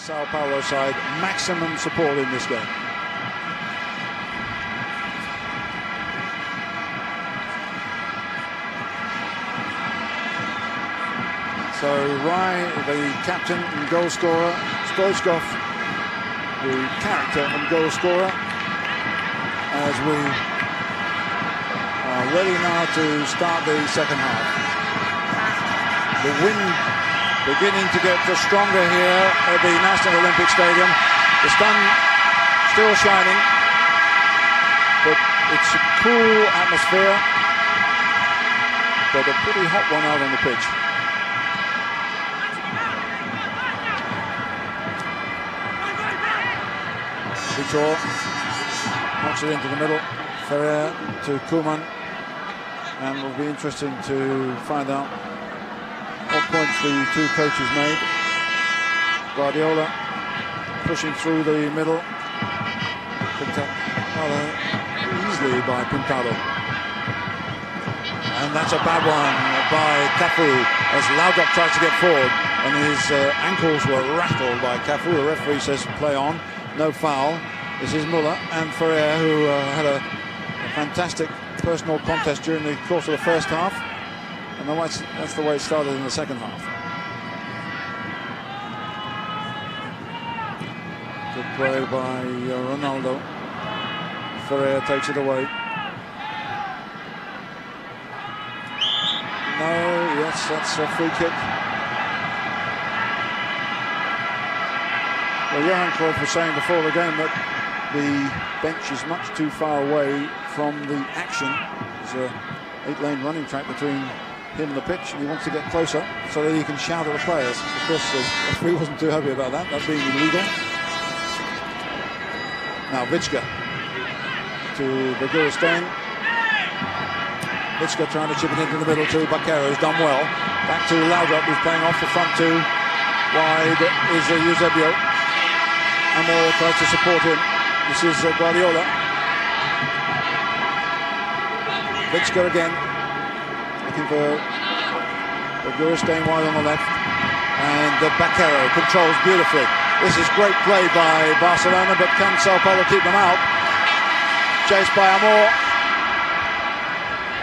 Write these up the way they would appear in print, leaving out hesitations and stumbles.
Sao Paulo side maximum support in this game. So Rai, the captain and goal scorer, Stoichkov, the character and goal scorer, as we are ready now to start the second half. The wind beginning to get stronger here at the National Olympic Stadium. The sun still shining, but it's a cool atmosphere, but a pretty hot one out on the pitch. Vitor knocks it into the middle. Ferrer to Koeman, and it will be interesting to find out what points the two coaches made. Guardiola pushing through the middle, picked up rather easily by Pintado, and that's a bad one by Cafu as Laudrup tries to get forward, and his ankles were rattled by Cafu. The referee says play on. No foul. This is Muller and Ferrer, who had a fantastic personal contest during the course of the first half, and that's the way it started in the second half. Good play by Ronaldo. Ferrer takes it away. No, yes, that's a free kick. Well, Johan Cruyff was saying before the game that the bench is much too far away from the action. There's an 8-lane running track between him and the pitch, and he wants to get closer so that he can shout at the players. Of course, the referee wasn't too happy about that being illegal. Now Vichka to Beguristain. Vichka trying to chip it into the middle to Baquero, who's done well. Back to Laudrup, who's playing off the front two. Wide is Eusebio. Amor tries to support him. This is Guardiola. Vichka again, looking for Beguristain wide on the left, and Baquero controls beautifully. This is great play by Barcelona, but can Sao Paulo keep them out? Chased by Amor,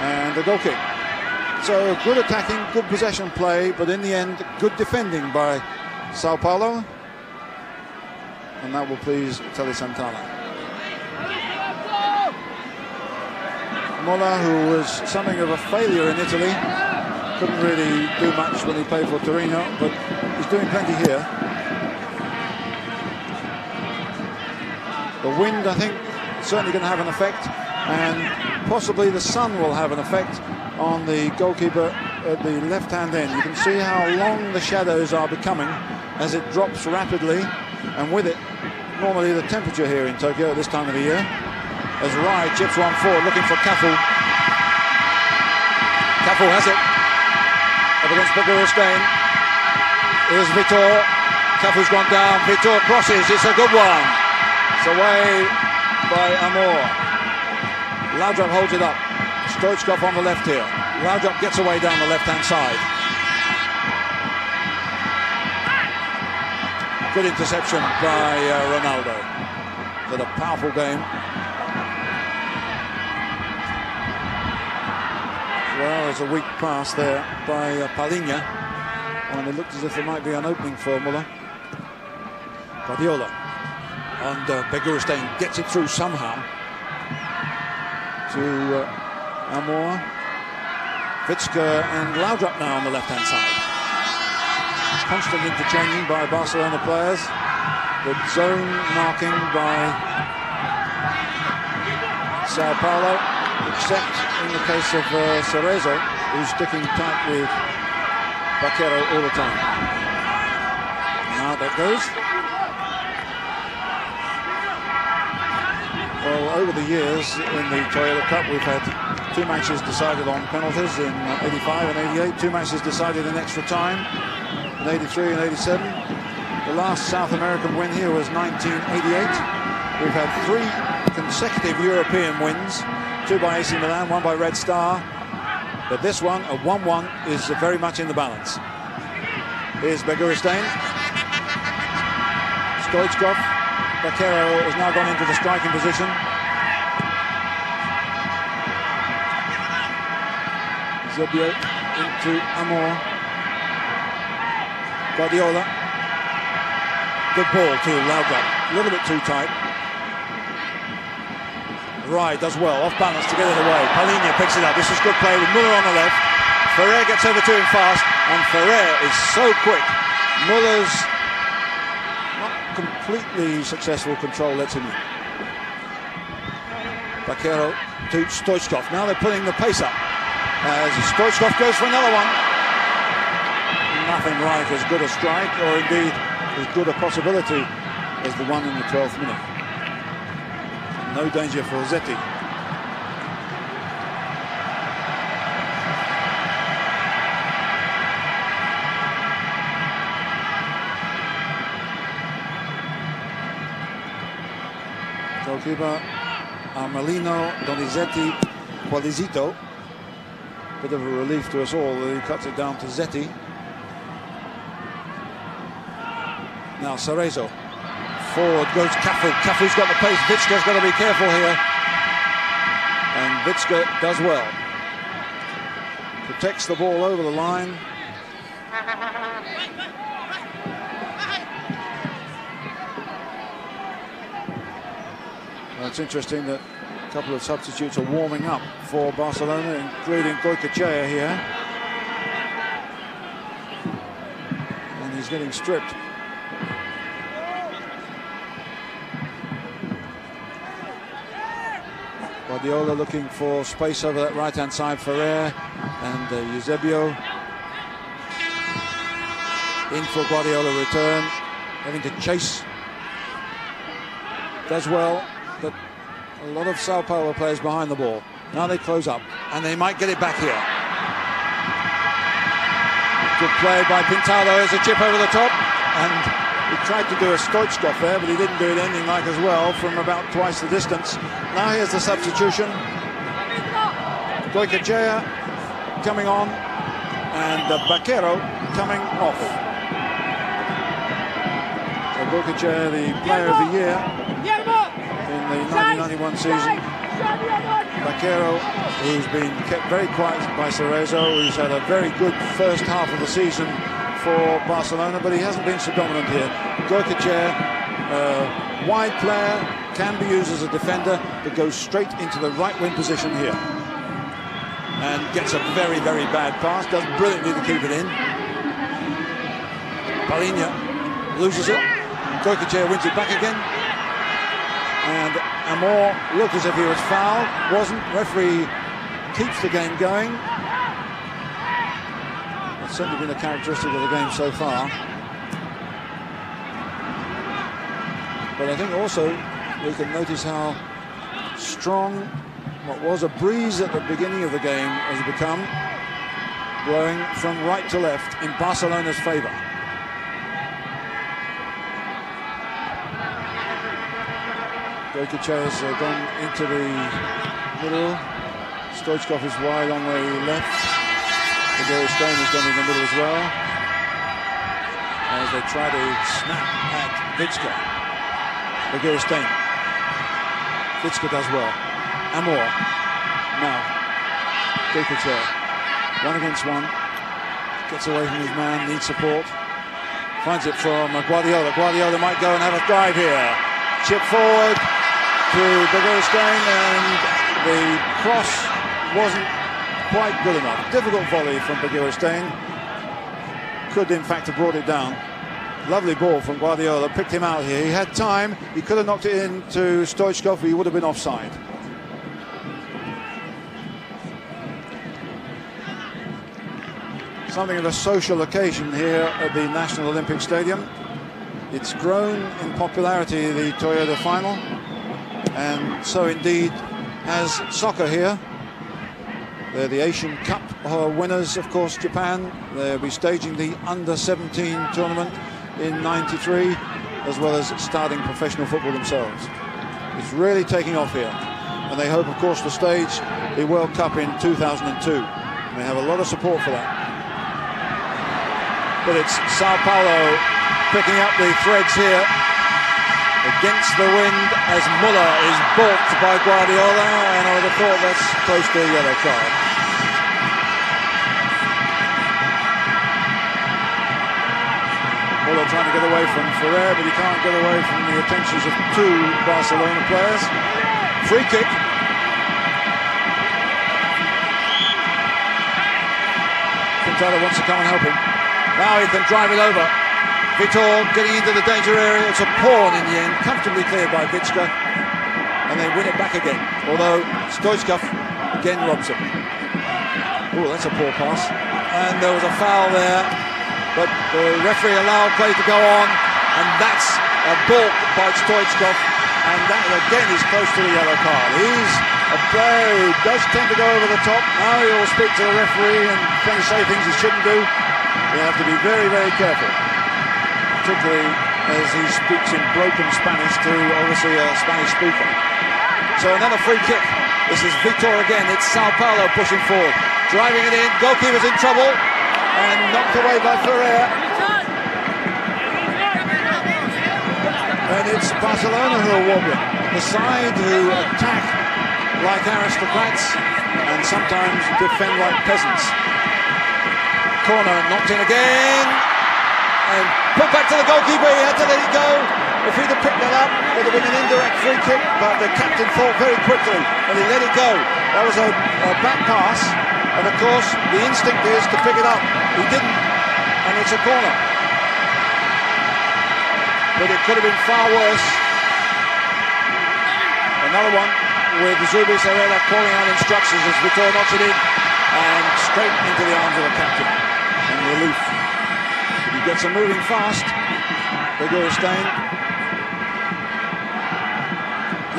and a goal kick. So good attacking, good possession play, but in the end, good defending by Sao Paulo, and that will please Tele Santana. Mola, who was something of a failure in Italy, couldn't really do much when he played for Torino, but he's doing plenty here. The wind, I think, is certainly going to have an effect, and possibly the sun will have an effect on the goalkeeper at the left-hand end. You can see how long the shadows are becoming as it drops rapidly, and with it, normally the temperature here in Tokyo at this time of the year. As Rai chips one forward, looking for Cafu. Cafu has it. Up against Beguristain. Here's Vitor. Cafu's gone down. Vitor crosses. It's a good one. It's away by Amor. Laudrup holds it up. Stoichkov on the left here. Laudrup gets away down the left-hand side. Good interception by Ronaldo. But a powerful game. Well, there's a weak pass there by Palinha, and it looked as if there might be an opening for Muller. Guardiola, and Beguristain gets it through somehow to Amor. Vichka and Laudrup now on the left-hand side. Constant interchanging by Barcelona players, but zone marking by Sao Paulo, except in the case of Cerezo, who's sticking tight with Baquero all the time. Now that goes. Well, over the years in the Toyota Cup, we've had 2 matches decided on penalties in 85 and 88, 2 matches decided in extra time in 83 and 87. The last South American win here was 1988. We've had 3 consecutive European wins, 2 by AC Milan, 1 by Red Star. But this one, a 1-1, is very much in the balance. Here's Beguristain. Stoichkov. Vaquero has now gone into the striking position. Zebio into Amor. Guardiola. Good ball to Lauga. A little bit too tight. Rai does well, off balance to get it away. Palinha picks it up. This is good play with Muller on the left. Ferrer gets over to him fast, and Ferrer is so quick. Muller's not completely successful control lets him in. Vaquero to Stoichkov. Now they're pulling the pace up. As Stoichkov goes for another one. Nothing like as good a strike, or indeed as good a possibility as the one in the 12th minute. No danger for Zetti. Goalkeeper Armelino Donizetti Qualizito. Bit of a relief to us all that he cuts it down to Zetti. Now Cerezo. Forward goes Cafu. Cafu's got the pace. Vicka's got to be careful here. And Vicka does well. Protects the ball over the line. Well, it's interesting that a couple of substitutes are warming up for Barcelona, including Goycochea here. And he's getting stripped. Guardiola looking for space over that right-hand side. Ferrer and Eusebio. In for Guardiola return. Having to chase. Does well, but a lot of Sao Paulo players behind the ball. Now they close up, and they might get it back here. Good play by Pintado. There's a chip over the top, and he tried to do a Stoichkov there, but he didn't do it anything like as well from about twice the distance. Now here's the substitution. Goycochea coming on, and Vaquero coming off. So Goycochea, the player of the year in the 1991 season. Vaquero, who's been kept very quiet by Cerezo, who's had a very good first half of the season for Barcelona, but he hasn't been so dominant here. Goycochea, wide player, can be used as a defender, but goes straight into the right wing position here. And gets a very, very bad pass, does brilliantly to keep it in. Palinha loses it. Goycochea wins it back again. And Amor looked as if he was fouled, wasn't. Referee keeps the game going. It's certainly been a characteristic of the game so far. But I think also we can notice how strong what was a breeze at the beginning of the game has become, blowing from right to left in Barcelona's favour. Goycochea has gone into the middle. Stoichkov is wide on the left. Stone has gone in the middle as well, as they try to snap at Vicka. Stone. Vicka does well. Amor. Now Goycochea. 1 against 1. Gets away from his man, needs support. Finds it from Guardiola. Guardiola might go and have a drive here. Chip forward to Stone, and the cross wasn't quite good enough. Difficult volley from Stone. Could in fact have brought it down. Lovely ball from Guardiola, picked him out here. He had time, he could have knocked it in to Stoichkov, but he would have been offside. Something of a social occasion here at the National Olympic Stadium. It's grown in popularity, the Toyota final, and so indeed has soccer here. They're the Asian Cup winners, of course, Japan. They'll be staging the under-17 tournament in '93, as well as starting professional football themselves. It's really taking off here, and they hope, of course, to stage the World Cup in 2002. They have a lot of support for that. But it's Sao Paulo picking up the threads here. against the wind as Muller is balked by Guardiola, and I would have thought that's close to a yellow card. Muller trying to get away from Ferrer, but he can't get away from the attentions of two Barcelona players. Free kick. Quintana wants to come and help him. Now he can drive it over. Vitor getting into the danger area. It's a pawn in the end, comfortably cleared by Vicka, and they win it back again. Although Stoichkov again robs him. Oh, that's a poor pass. And there was a foul there, but the referee allowed play to go on, and that's a balk by Stoichkov, and that again is close to the yellow card. He's a player who does tend to go over the top. Now he'll speak to the referee and trying to say things he shouldn't do. You have to be very, very careful, particularly as he speaks in broken Spanish to obviously a Spanish speaker. So another free kick. This is Vitor again. It's Sao Paulo pushing forward, driving it in. Goalkeeper's in trouble and knocked away by Ferrer. And it's Barcelona who are wobbling, the side who attack like aristocrats and sometimes defend like peasants. Corner knocked in again, and put back to the goalkeeper. He had to let it go. If he'd have picked that up, it would have been an indirect free kick, but the captain thought very quickly and he let it go. That was a back pass, and of course the instinct is to pick it up. He didn't, and it's a corner. But it could have been far worse. Another one with Zubis Herrera calling out instructions as Vitor knocks it in, and straight into the arms of the captain. And relief. He gets them moving fast. Begiristain.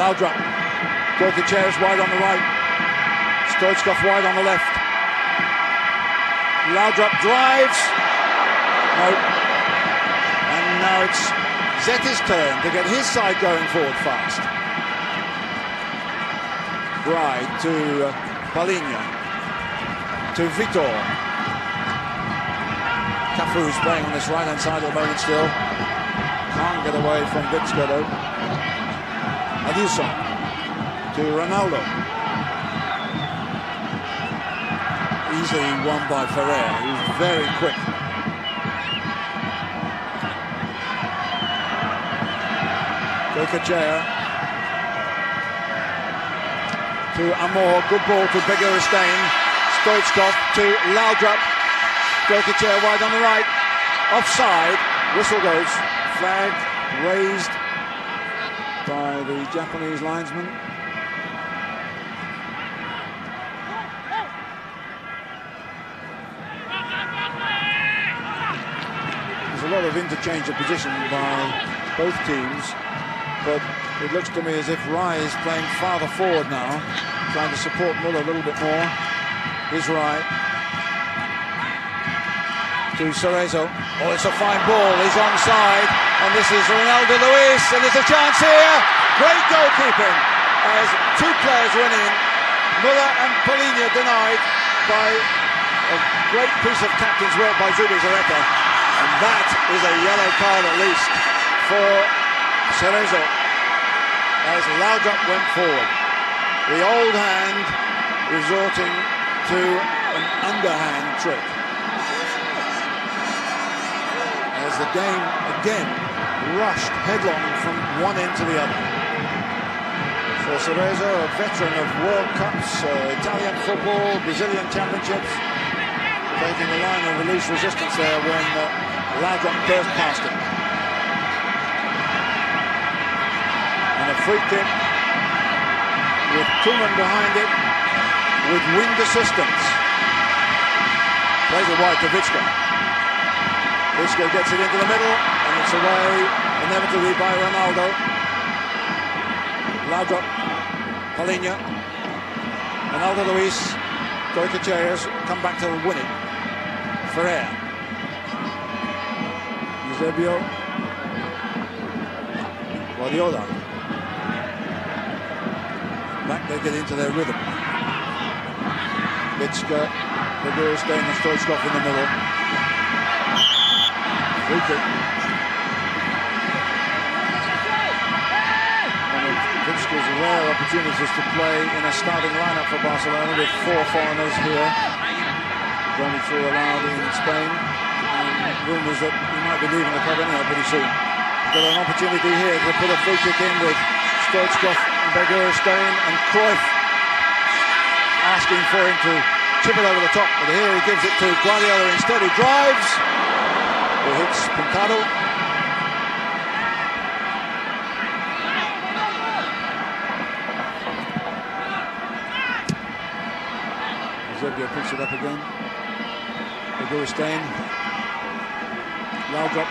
Laudrup. Gorkachev wide on the right. Stoichkov wide on the left. Laudrup drives. No. And now it's Zeta's turn to get his side going forward fast. Bride to Palinha. To Vitor. Cafu's playing on this right-hand side at the moment still. Can't get away from Vicka though. Adilson to Ronaldo. Easily won by Ferrer, who's very quick. Gokachev to Amor, good ball to Begiristain. Stoichkov to Laudrup. Gokachev wide on the right. Offside. Whistle goes. Flag raised by the Japanese linesman. There's a lot of interchange of position by both teams, but it looks to me as if Rai is playing farther forward now, trying to support Muller a little bit more. Here's Rai. To Cerezo. Oh, it's a fine ball. He's onside. And this is Ronaldo Luis. And there's a chance here. Great goalkeeping as two players went in. Muller and Palinha denied by a great piece of captain's work by Zubis Herrera. And that is a yellow card at least for Cerezo as Laudrup went forward. The old hand resorting to an underhand trick. As the game again rushed headlong from one end to the other. So Cerezo, a veteran of World Cups, Italian football, Brazilian championships, taking the line of release resistance there when Laudrup burst past him. And a free kick with Koeman behind it with wind assistance. Plays it wide to Vicka. Vicka gets it into the middle, and it's away inevitably by Ronaldo. Laudrup, Palinha, Ronaldo Luis, Goikachev come back to win it. Ferrer, Eusebio, Guardiola. Back they get into their rhythm. Vicka, Begiristain and Stoichkov in the middle. Free kick. opportunities to play in a starting lineup for Barcelona with 4 foreigners here. There's only 3 allowed in Spain, and rumours that he might be leaving the club anyhow pretty soon. He's got an opportunity here to put a free kick in with Stoichkov and Begueristain, and Cruyff asking for him to chip it over the top, but here he gives it to Guardiola instead. He drives, he hits Pintado. Eusebio picks it up again. Begueristain. Laudrup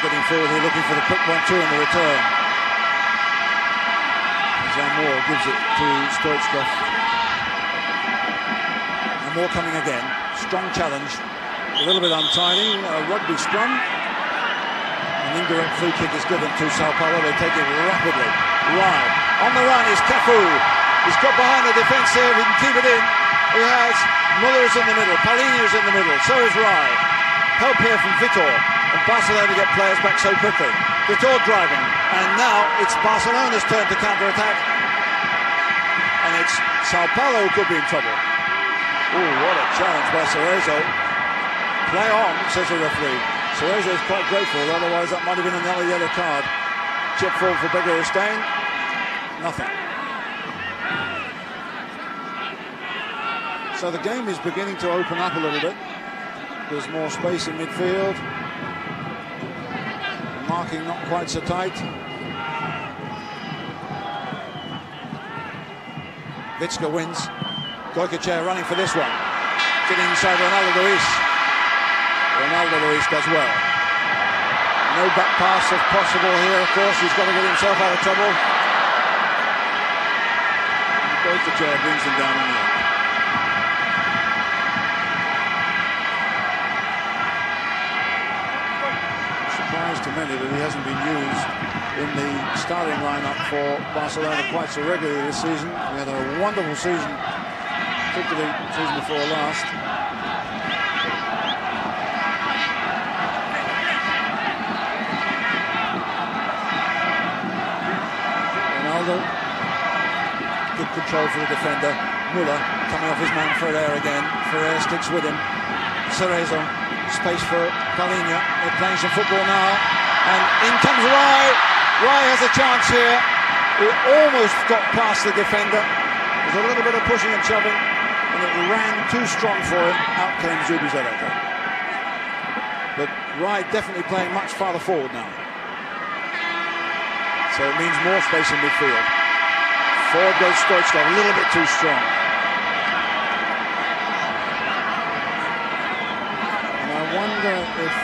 getting forward here, looking for the quick 1-2 in the return. Zamor gives it to Stoichkov. Zamor coming again. Strong challenge. A little bit untidy. A rugby scrum. An indirect free kick is given to Sao Paulo. They take it rapidly. Right. On the run is Cafu. He's got behind the defence here. He can keep it in. He has Muller is in the middle. Paulinho is in the middle. So is Rai. Help here from Vitor. And Barcelona get players back so quickly. Vitor driving. And now it's Barcelona's turn to counter-attack. And it's Sao Paulo who could be in trouble. Oh, what a challenge by Cerezo. Play on, says the referee. Cerezo is quite grateful, otherwise that might have been another yellow card. Chip forward for Begueristain. Nothing. So the game is beginning to open up a little bit. There's more space in midfield. Marking not quite so tight. Vitska wins. Goicoechea running for this one. Getting inside Ronaldo Luis. Ronaldo Luis does well. No back pass if possible here, of course. He's got to get himself out of trouble. Goicoechea brings him down on the end. Surprised to many that he hasn't been used in the starting lineup for Barcelona quite so regularly this season. We had a wonderful season, particularly the season before last. Ronaldo, good control for the defender. Muller coming off his man Ferrer again. Ferrer sticks with him. Cerezo, space for Paulinho. They're playing some football now, and in comes Rai. Rai has a chance here. He almost got past the defender. There's a little bit of pushing and shoving, and it ran too strong for him. Out came Zubizarreta. But Rai definitely playing much farther forward now. So it means more space in midfield. Forward goes Stoichkov, a little bit too strong. And I wonder if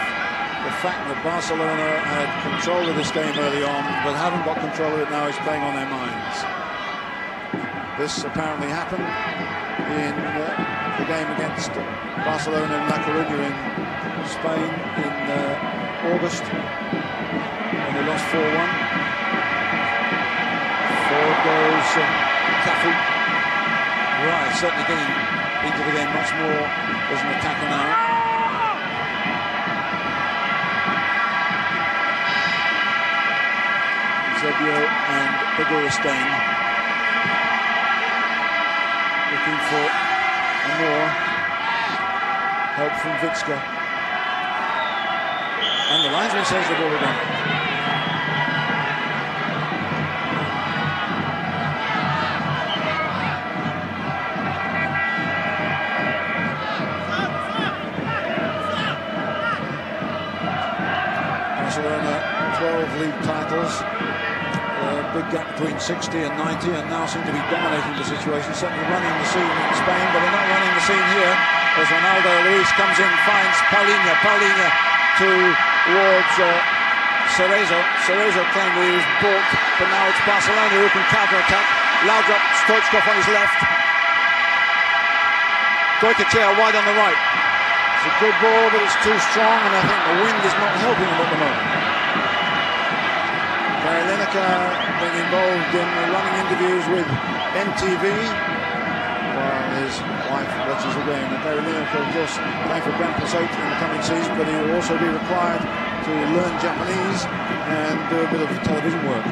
the fact that Barcelona had control of this game early on, but haven't got control of it now, is playing on their minds. This apparently happened in the game against Barcelona and La Coruña in Spain in August, when they lost 4-1. Forward goes Cafu. Right, certainly getting into the game much more as an attacker now. Eusebio and Begueristain looking for more help from Vitska. And the linesman says the ball will go. Barcelona 12 league titles, big gap between 60 and 90, and now seem to be dominating the situation, certainly running the scene in Spain, but they're not running the scene here as Ronaldo Luis comes in, finds Paulinho towards Cerezo. Cerezo claimed that he was balked, but now it's Barcelona who can counter-attack. Laudrup, Stoichkov on his left. Goicoechea wide on the right. It's a good ball, but it's too strong, and I think the wind is not helping him at the moment. Gary Lineker being involved in running interviews with MTV while his wife watches the game. And Gary Lineker, of course, playing for Grand Passate in the coming season, but he will also be required to learn Japanese and do a bit of television work.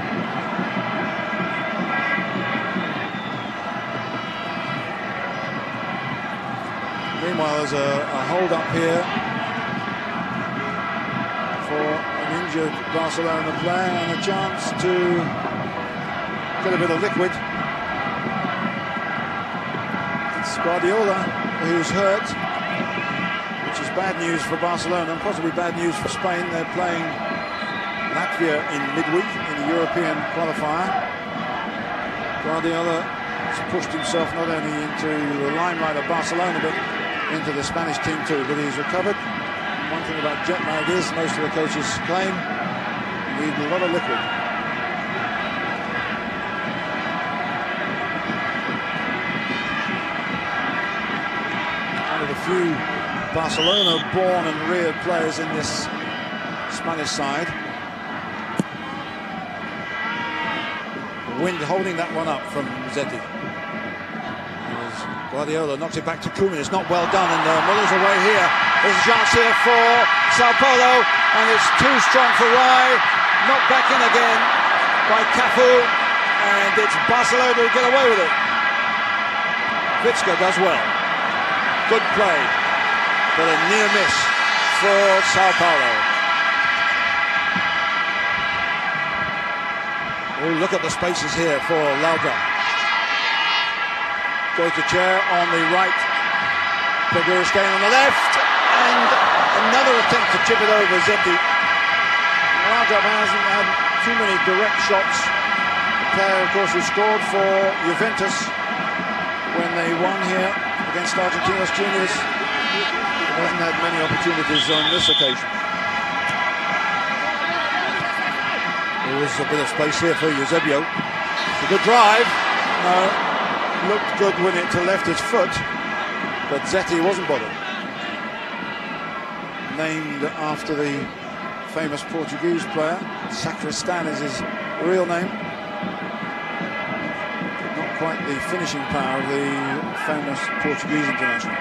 Meanwhile, there's a hold up here for an injured Barcelona player and a chance to get a bit of liquid. It's Guardiola who's hurt, which is bad news for Barcelona and possibly bad news for Spain. They're playing Latvia in midweek in the European qualifier. Guardiola has pushed himself not only into the limelight of Barcelona but into the Spanish team too, but he's recovered. One thing about jet lag is most of the coaches claim you need a lot of liquid. One of the few Barcelona born and reared players in this Spanish side. Wind holding that one up from Zeti. Guardiola knocks it back to Koeman. It's not well done, and Muller's away here. There's a chance here for Sao Paulo, and it's too strong for Rai. Knocked back in again by Cafu, and it's Barcelona who get away with it. Vizca does well. Good play, but a near miss for Sao Paulo. Oh, look at the spaces here for Laudrup. Goycochea on the right, Bergurstein on the left, and another attempt to chip it over Zeti. Laudrup hasn't had too many direct shots. The player, of course, who scored for Juventus when they won here against Argentinos Juniors. He hasn't had many opportunities on this occasion. There's a bit of space here for Eusebio. It's a good drive. No. Looked good when it to left his foot, but Zeti wasn't bothered. Named after the famous Portuguese player, Sacristan is his real name. Not quite the finishing power of the famous Portuguese international.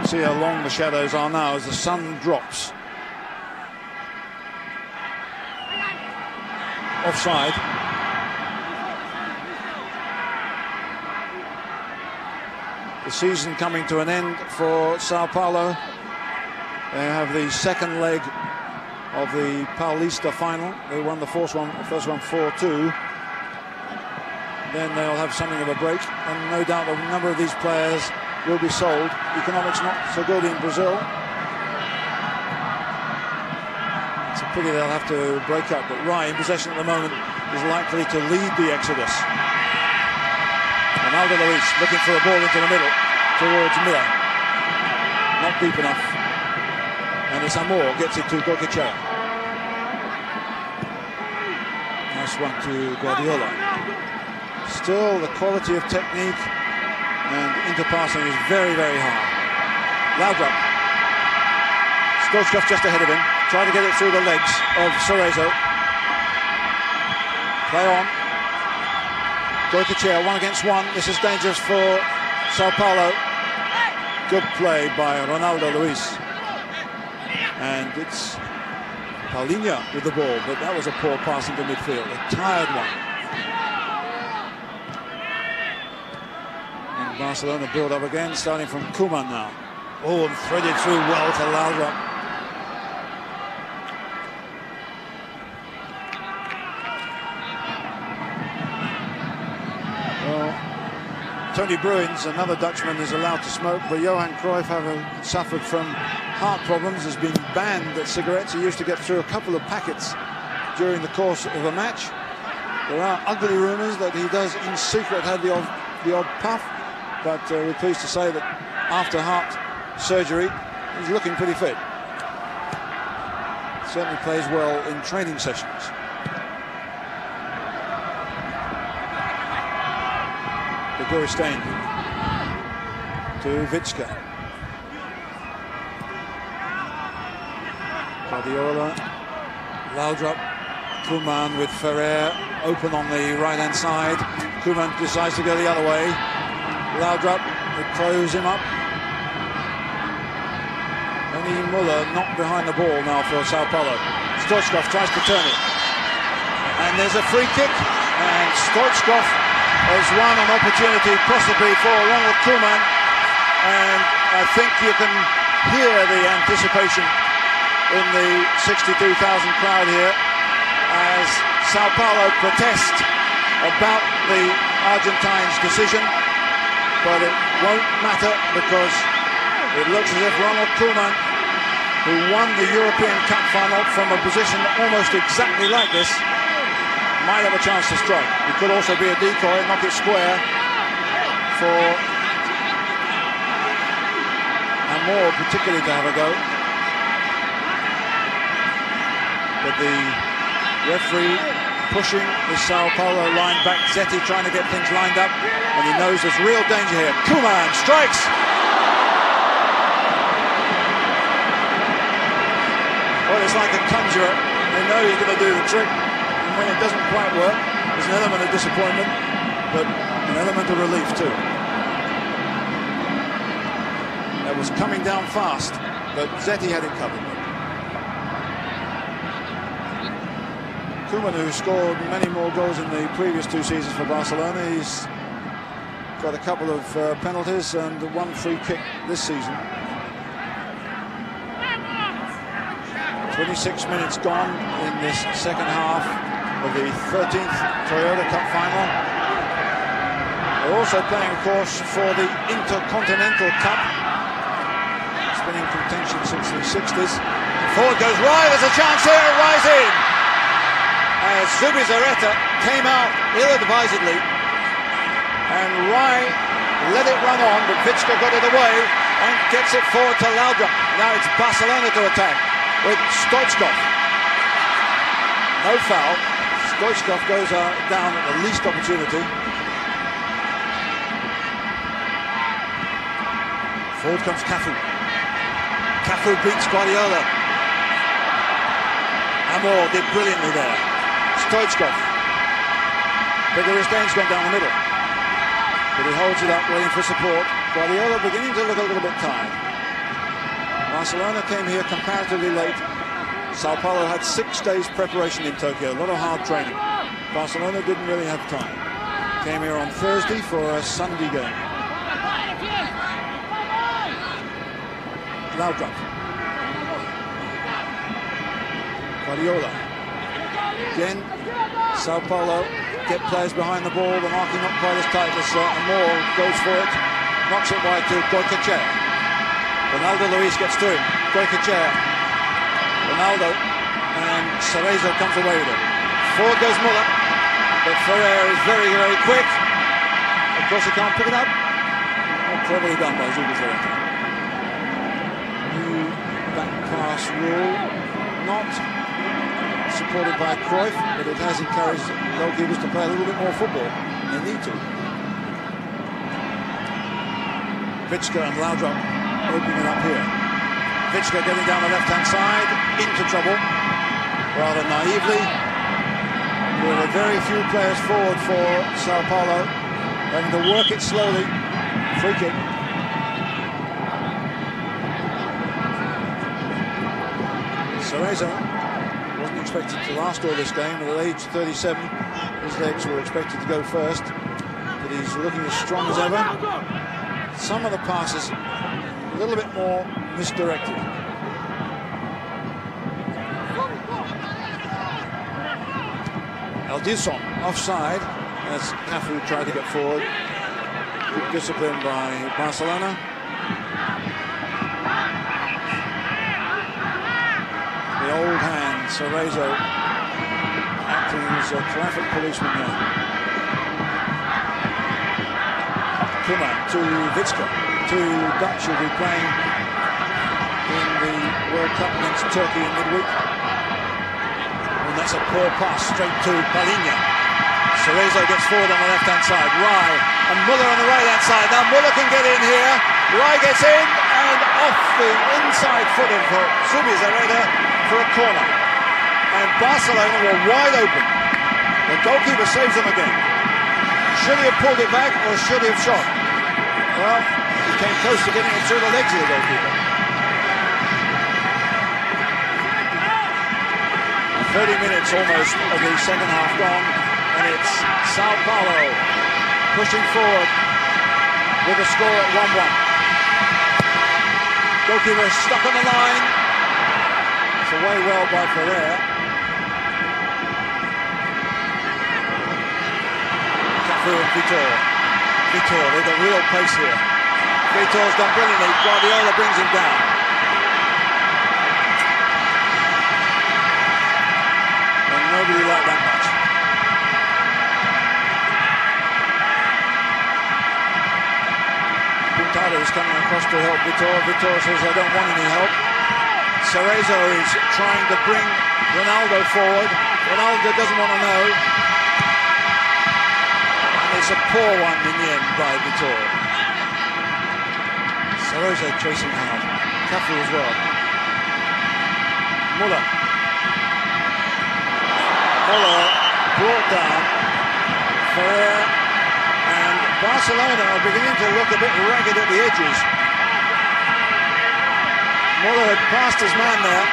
See how long the shadows are now as the sun drops. Offside. The season coming to an end for Sao Paulo. They have the second leg of the Paulista final. They won the first one 4-2. Then they'll have something of a break, and no doubt a number of these players will be sold. Economics not so good in Brazil. It's a pity they'll have to break up, but Rai in possession at the moment is likely to lead the exodus. Ronaldo Luis looking for a ball into the middle towards Miller. Not deep enough. And it's Amor gets it to Goycochea. Nice one to Guardiola. Still, the quality of technique and interpassing is very, very high. Laudrup. Stoichkov just ahead of him. Trying to get it through the legs of Cerezo. Play on. Goycochea, 1-against-1. This is dangerous for Sao Paulo. Good play by Ronaldo Luis. And it's Paulinho with the ball, but that was a poor pass into midfield. A tired one. And Barcelona build up again, starting from Koeman now. Oh, and threaded through well to Laudrup. Tony Bruins, another Dutchman, is allowed to smoke, but Johan Cruyff, having suffered from heart problems, has been banned at cigarettes. He used to get through a couple of packets during the course of a match. There are ugly rumours that he does in secret have the odd puff, but we're pleased to say that after heart surgery, he's looking pretty fit. Certainly plays well in training sessions. Bergurstein to Vizca. Guardiola, Laudrup, Koeman with Ferrer open on the right-hand side. Koeman decides to go the other way. Laudrup will close him up. Only Muller not behind the ball now for Sao Paulo. Stoichkov tries to turn it. And there's a free kick. And Stoichkov has won an opportunity possibly for Ronald Koeman, and I think you can hear the anticipation in the 62,000 crowd here as Sao Paulo protest about the Argentines' decision, but it won't matter because it looks as if Ronald Koeman, who won the European Cup final from a position almost exactly like this, might have a chance to strike. It could also be a decoy, knock it square for Amor particularly to have a go. But the referee pushing the Sao Paulo line back. Zetti trying to get things lined up, and he knows there's real danger here. Koeman strikes! Well, it's like a conjurer. They know he's going to do the trick, and when it doesn't quite work, there's an element of disappointment, but an element of relief too. That was coming down fast, but Zetti had it covered. Koeman, who scored many more goals in the previous 2 seasons for Barcelona, he's got a couple of penalties and 1 free kick this season. 26 minutes gone in this second half of the 13th Toyota Cup final. They're also playing, of course, for the Intercontinental Cup. It's been in contention since the 60s. Forward goes Rai, there's a chance here, Rai's in! As Zubizarreta came out ill-advisedly, and Rai let it run on, but Vicka got it away and gets it forward to Laudrup. Now it's Barcelona to attack with Stoichkov. No foul. Stoichkov goes down at the least opportunity. Forward comes Cafu. Cafu beats Guardiola. Amor did brilliantly there. Stoichkov. Bigaristain's gone down the middle, but he holds it up, waiting for support. Guardiola beginning to look a little bit tired. Barcelona came here comparatively late. Sao Paulo had 6 days preparation in Tokyo, a lot of hard training. Barcelona didn't really have time. Came here on Thursday for a Sunday game. Laudrup. Guardiola. Again, Sao Paulo get players behind the ball. The marking not quite as tight as Amor goes for it. Knocks it wide to Goycochea. Ronaldo Luis gets through. Goycochea. Ronaldo. And Cerezo comes away with it. Forward goes Muller. But Ferrer is very, very quick. Of course he can't pick it up. Oh, cleverly done by Zubizarreta. New back pass rule. Not supported by Cruyff, but it has encouraged goalkeepers to play a little bit more football. They need to. Vicka and Laudrup opening it up here. Vicka getting down the left-hand side, into trouble, rather naively. There are very few players forward for Sao Paulo, having to work it slowly. Free kick. Cerezo wasn't expected to last all this game, but at age 37 his legs were expected to go first, but he's looking as strong as ever. Some of the passes a little bit more misdirected. Aldison offside as Cafu tried to get forward. Good discipline by Barcelona. The old hand, Cerezo, acting as a traffic policeman there. Koeman to Vicka. 2 Dutch will be playing in the World Cup against Turkey in midweek. And that's a poor pass straight to Palinha. Cerezo gets forward on the left-hand side. Rai and Muller on the right-hand side. Now Muller can get in here. Rai gets in and off the inside foot of Zubizarreta for a corner. And Barcelona were wide open. The goalkeeper saves them again. Should he have pulled it back or should he have shot? Well, he came close to getting it through the legs of the goalkeeper. 30 minutes almost of the second half gone, and it's Sao Paulo pushing forward with the score at 1-1. Goalkeeper stuck on the line. It's away well by Ferrer. Cafu and Vitor. Vitor, they've got real pace here. Vitor's done brilliantly. Guardiola brings him down. And nobody liked that much. Pintado is coming across to help Vitor. Vitor says, I don't want any help. Cerezo is trying to bring Ronaldo forward. Ronaldo doesn't want to know. And it's a poor one in the end by Vitor. Cerezo chasing hard. Cafu as well. Muller. Muller brought down. Ferrer. And Barcelona are beginning to look a bit ragged at the edges. Muller had passed his man there,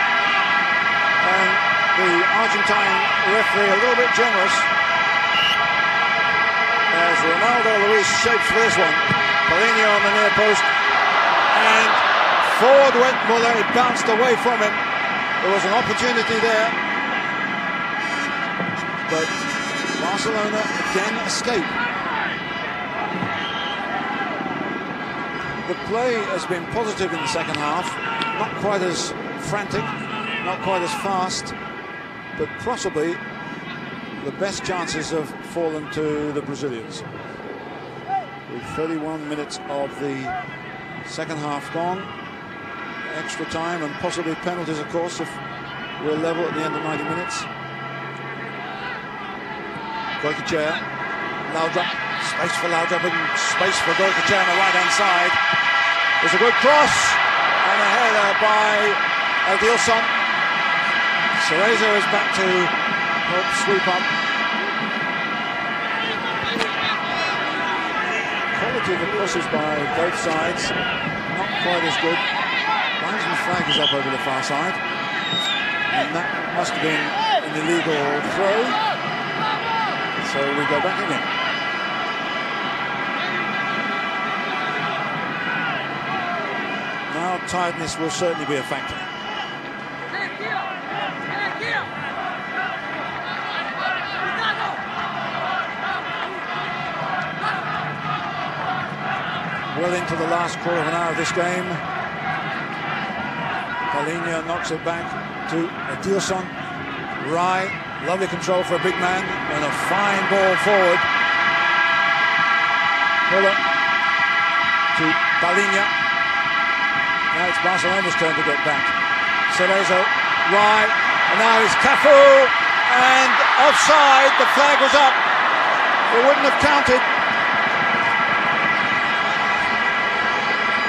and the Argentine referee a little bit generous as Ronaldo Luis shapes for this one. Paulinho on the near post, and forward went Muller. It bounced away from him. There was an opportunity there, but Barcelona again escape. The play has been positive in the second half, not quite as frantic, not quite as fast, but possibly the best chances have fallen to the Brazilians. With 31 minutes of the second half gone, extra time and possibly penalties, of course, if we're level at the end of 90 minutes. Goicoechea, Laudrup, space for Laudrup and space for Goicoechea on the right-hand side. There's a good cross and a header by Adilson. Cerezo is back to help sweep up. Quality of the crosses by both sides, not quite as good. Linesman flag is up over the far side, and that must have been an illegal throw. So we go back again. Now tiredness will certainly be a factor. Well into the last quarter of an hour of this game. Paulinho knocks it back to Adilson. Rai, lovely control for a big man, and a fine ball forward. Muller to Paulinho. Now it's Barcelona's turn to get back. Cerezo, Rai, and now it's Cafu, and offside. The flag was up. It wouldn't have counted.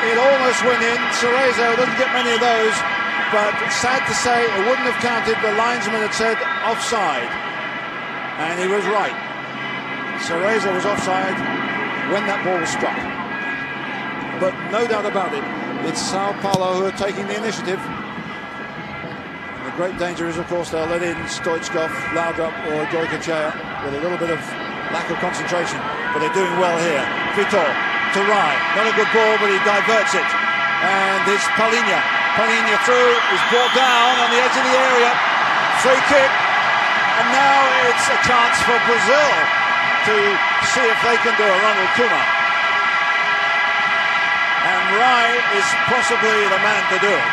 It almost went in. Cerezo doesn't get many of those, but sad to say, it wouldn't have counted. The linesman had said offside, and he was right. Cerezo was offside when that ball was struck. But no doubt about it, it's Sao Paulo who are taking the initiative. And the great danger is, of course, they'll let in Stoichkov, Laudrup or Goicoechea with a little bit of lack of concentration. But they're doing well here. Vitor to Rai. Not a good ball, but he diverts it. And it's Paulinho. Paulinho through, is brought down on the edge of the area. Free kick. And now it's a chance for Brazil to see if they can do a Ronald Koeman. And Rai is possibly the man to do it.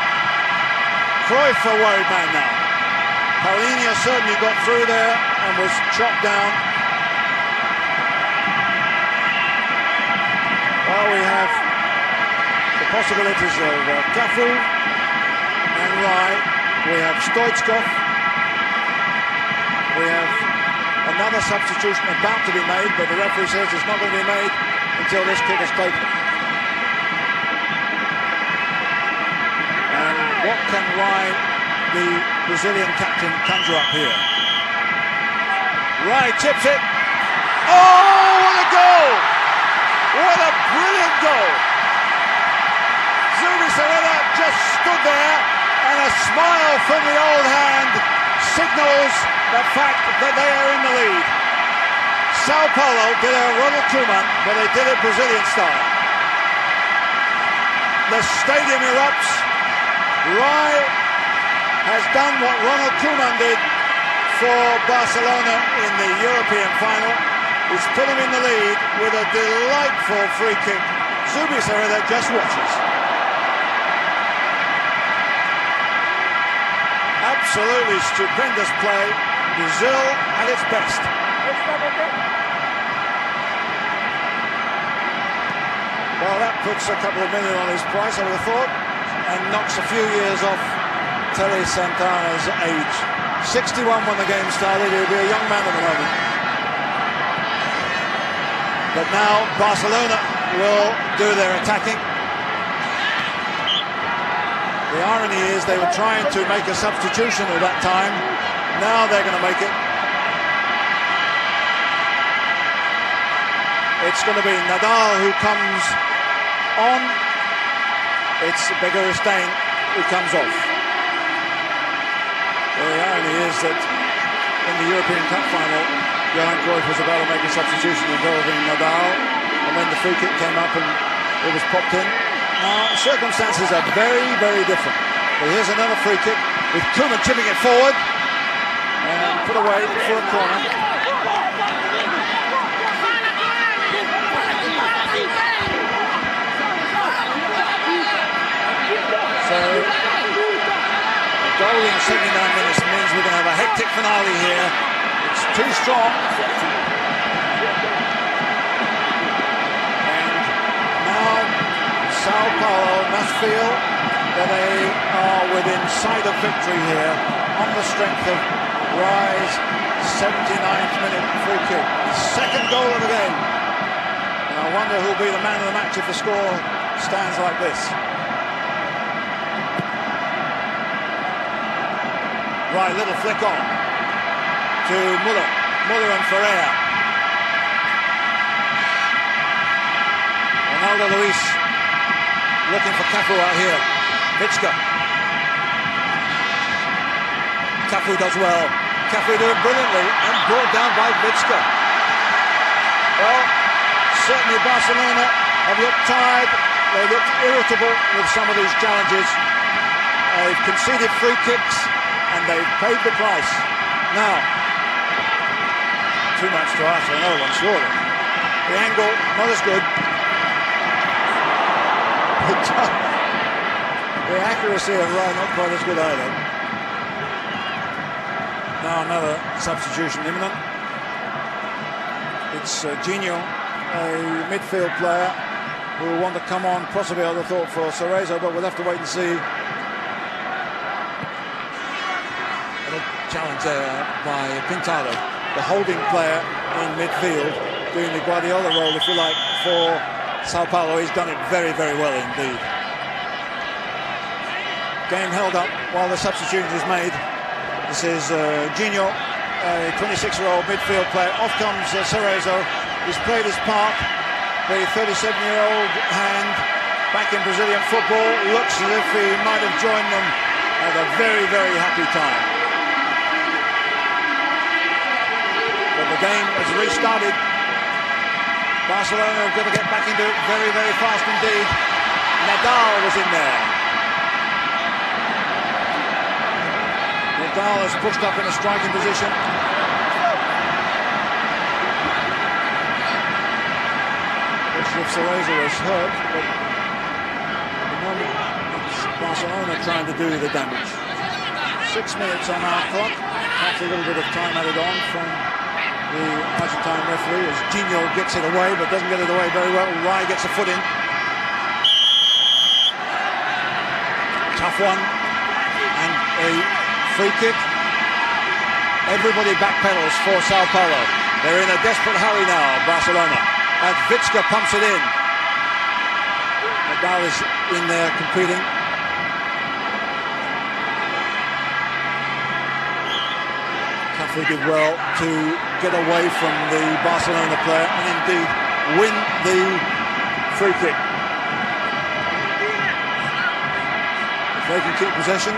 Cruyff a worried man now. Paulinho certainly got through there and was chopped down. Well, we have the possibilities of Cafu and Rai. We have Stoichkov. We have another substitution about to be made, but the referee says it's not going to be made until this kick is taken. And what can Rai, the Brazilian captain, conjure up here? Rai chips it. Oh, what a goal! What a brilliant goal! Zubizarreta just stood there, and a smile from the old hand signals the fact that they are in the lead. Sao Paulo did a Ronald Koeman, but they did it Brazilian style. The stadium erupts. Rai has done what Ronald Koeman did for Barcelona in the European final. He's put him in the lead with a delightful free kick. Zubizarreta just watches. Absolutely stupendous play. Brazil at its best. Well, that puts a couple of million on his price, I would have thought, and knocks a few years off Tele Santana's age. 61 when the game started. He'll be a young man at the moment. But now Barcelona will do their attacking. The irony is they were trying to make a substitution at that time. Now they're going to make it. It's going to be Nadal who comes on. It's Begiristain who comes off. The irony is that in the European Cup final, Johan Cruyff was about to make a substitution involving Nadal, and then the free kick came up and it was popped in. Now, circumstances are very, very different. But here's another free kick with Koeman chipping it forward and put away for a corner. So, a goal in 79 minutes means we're going to have a hectic finale here. It's too strong. And now Sao Paulo must feel that they are within sight of victory here on the strength of Rai's 79th minute free kick. The second goal of the game. And I wonder who'll be the man of the match if the score stands like this. Right, little flick on to Muller. Muller and Ferreira. Ronaldo Luis looking for Cafu out here. Vicka. Cafu does well. Cafu doing brilliantly and brought down by Vicka. Well, certainly Barcelona have looked tired. They looked irritable with some of these challenges. They've conceded free kicks and they've paid the price. Now, too much to ask for another one, surely. The angle, not as good. The accuracy of Rai, not quite as good either. Now another substitution imminent. It's Gino, a midfield player who will want to come on, possibly I would have thought for Cerezo, but we'll have to wait and see. Challenge there by Pintado, the holding player in midfield, doing the Guardiola role, if you like, for Sao Paulo. He's done it very, very well indeed. Game held up while the substitution is made. This is Gino, a 26-year-old midfield player. Off comes Cerezo. He's played his part. The 37-year-old hand back in Brazilian football looks as if he might have joined them at a very, very happy time. The game has restarted. Barcelona have got to get back into it very, very fast indeed. Nadal was in there. Nadal has pushed up in a striking position. Cerezo was hurt, but at the moment it's Barcelona trying to do the damage. 6 minutes on our clock. That's a little bit of time added on from the Argentine referee as Gino gets it away, but doesn't get it away very well. Rai gets a foot in. Tough one. And a free kick. Everybody backpedals for Sao Paulo. They're in a desperate hurry now, Barcelona. And Vicka pumps it in. Nadal is in there competing. Cafu did well to get away from the Barcelona player and indeed win the free kick. If they can keep possession,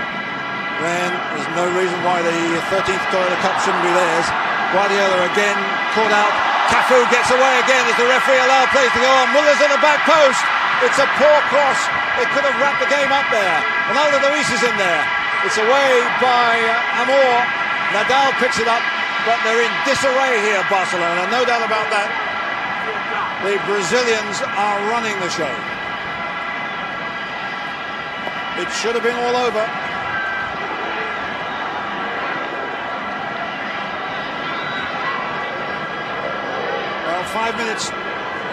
then there's no reason why the 13th Toyota Cup shouldn't be theirs. Guardiola again caught out Cafu gets away again as the referee allowed plays to go on. Muller's at the back post. It's a poor cross. It could have wrapped the game up there. Ronaldo Luis is in there. It's away by Amor. Nadal picks it up, but they're in disarray here, Barcelona. No doubt about that. The Brazilians are running the show. It should have been all over. Well, 5 minutes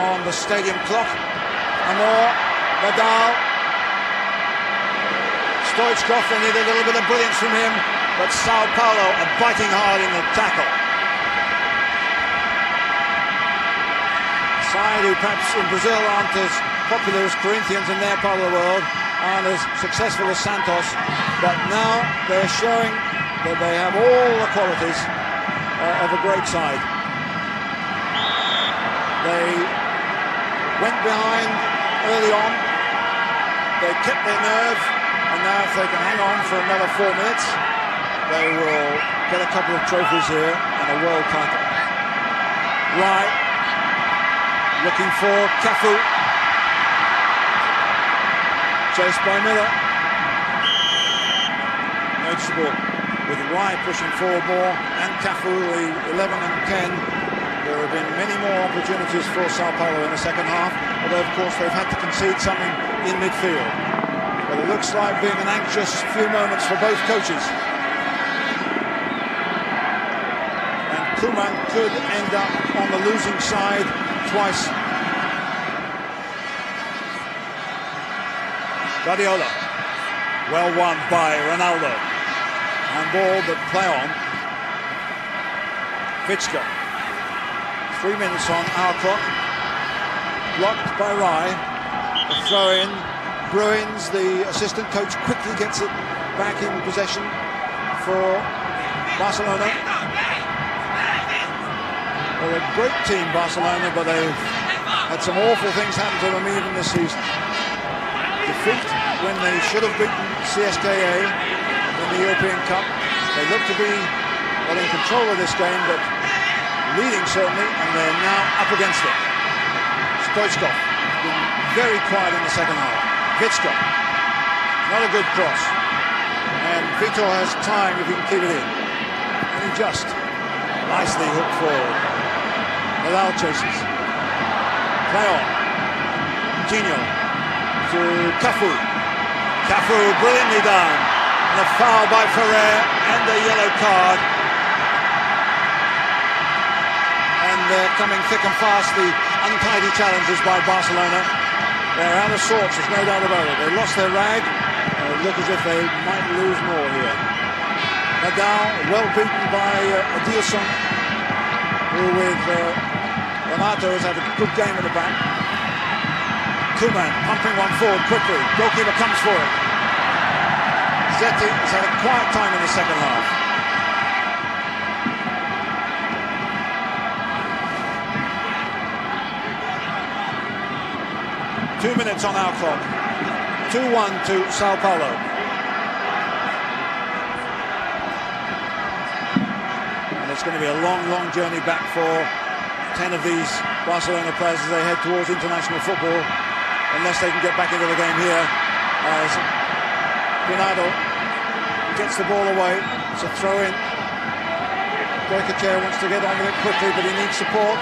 on the stadium clock. Amor, Nadal, Stoichkov, they need a little bit of brilliance from him, but Sao Paulo are biting hard in the tackle. A side who perhaps in Brazil aren't as popular as Corinthians in their part of the world, aren't as successful as Santos, but now they're showing that they have all the qualities of a great side. They went behind early on, they kept their nerve, and now if they can hang on for another 4 minutes, they will get a couple of trophies here and a world title. Rai looking for Cafu, chased by Miller. Noticeable with Rai pushing forward more, and Cafu, the 11 and 10. There have been many more opportunities for Sao Paulo in the second half, although of course they've had to concede something in midfield. But it looks like being an anxious few moments for both coaches. And Koeman could end up on the losing side twice. Guardiola, well won by Ronaldo. Handball, but play on. Vitska. 3 minutes on our clock. Blocked by Rai. A throw in. Bruins, the assistant coach, quickly gets it back in possession for Barcelona. They're a great team, Barcelona, but they've had some awful things happen to them even this season. Defeat when they should have beaten CSKA in the European Cup. They look to be well in control of this game, but leading certainly, and they're now up against it. Stoichkov been very quiet in the second half. Vitska, not a good cross, and Vitor has time if he can keep it in. And he just nicely hooked forward. Nadal chases. Play on. Gino to Cafu. Cafu brilliantly done. And a foul by Ferrer and a yellow card. And coming thick and fast, the untidy challenges by Barcelona. They're out of sorts, there's no doubt about it. They lost their rag, and it look as if they might lose more here. Nadal, well beaten by Adilson, who with Renato has had a good game at the back. Koeman pumping one forward quickly, goalkeeper comes for it. Zetti has had a quiet time in the second half. Two minutes on our clock. 2-1 to Sao Paulo. And it's going to be a long, long journey back for 10 of these Barcelona players as they head towards international football, unless they can get back into the game here. As Bernardo gets the ball away. It's a throw-in. Goycochea wants to get on with it quickly, but he needs support.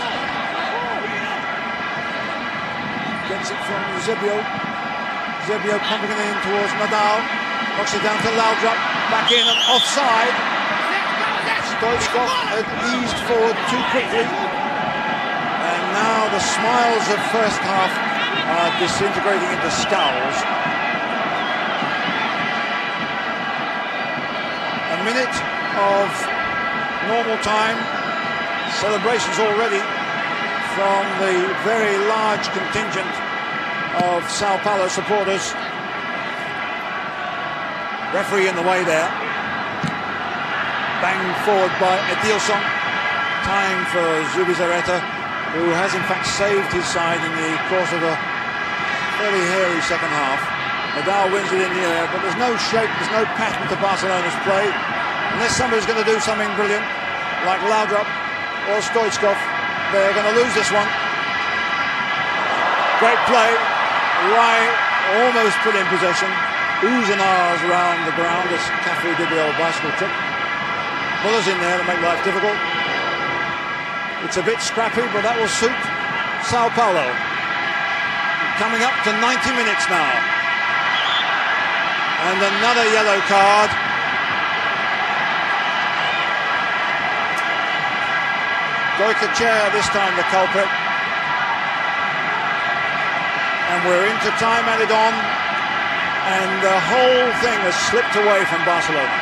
Gets it from Zebio. Zebio pumping it in towards Nadal. Knocks it down to Laudrup. Back in and offside. Stoichkov had eased forward too quickly. And now the smiles of first half are disintegrating into scowls. A minute of normal time. Celebrations already from the very large contingent of Sao Paulo supporters. Referee in the way there. Banged forward by Adilson. Time for Zubizarreta, who has in fact saved his side in the course of a fairly hairy second half. Nadal wins it in the air, but there's no shape, there's no pattern to Barcelona's play. Unless somebody's going to do something brilliant, like Laudrup or Stoichkov, they're going to lose this one. Great play. Rai almost put in possession. Oohs and ahs around the ground as Cafu did the old bicycle trick. Muller's in there to make life difficult. It's a bit scrappy, but that will suit Sao Paulo. Coming up to 90 minutes now. And another yellow card. Goicoechea this time the culprit. And we're into time added on. And the whole thing has slipped away from Barcelona.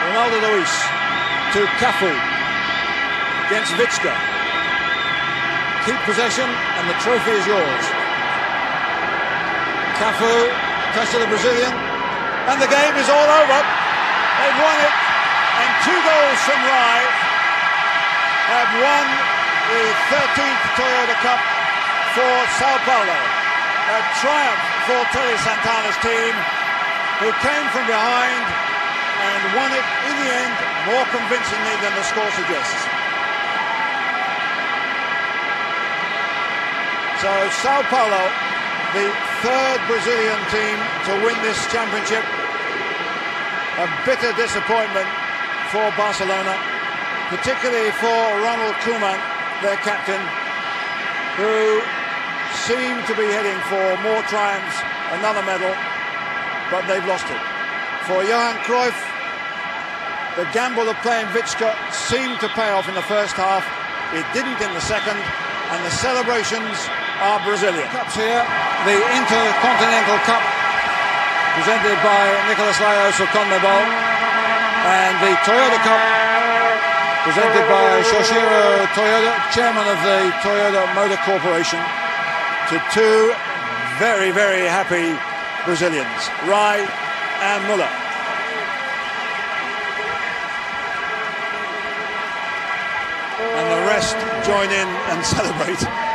Ronaldo Luis to Cafu against Vicka. Keep possession and the trophy is yours. Cafu, touch to the Brazilian, and the game is all over. They've won it, and 2 goals from Rai have won the 13th Toyota Cup for Sao Paulo. A triumph for Terry Santana's team, who came from behind and won it in the end more convincingly than the score suggests. So Sao Paulo, the 3rd Brazilian team to win this championship. A bitter disappointment for Barcelona, particularly for Ronald Koeman, their captain, who seemed to be heading for more triumphs, another medal, but they've lost it. For Johan Cruyff, the gamble of playing Vicka seemed to pay off in the first half. It didn't in the second, and the celebrations are Brazilian. Cups here, the Intercontinental Cup, presented by Nicolas Laios of CONMEBOL, and the Toyota Cup, presented by Shoshiro Toyoda, chairman of the Toyota Motor Corporation, to 2 very, very happy Brazilians, Rai and Muller. And the rest join in and celebrate.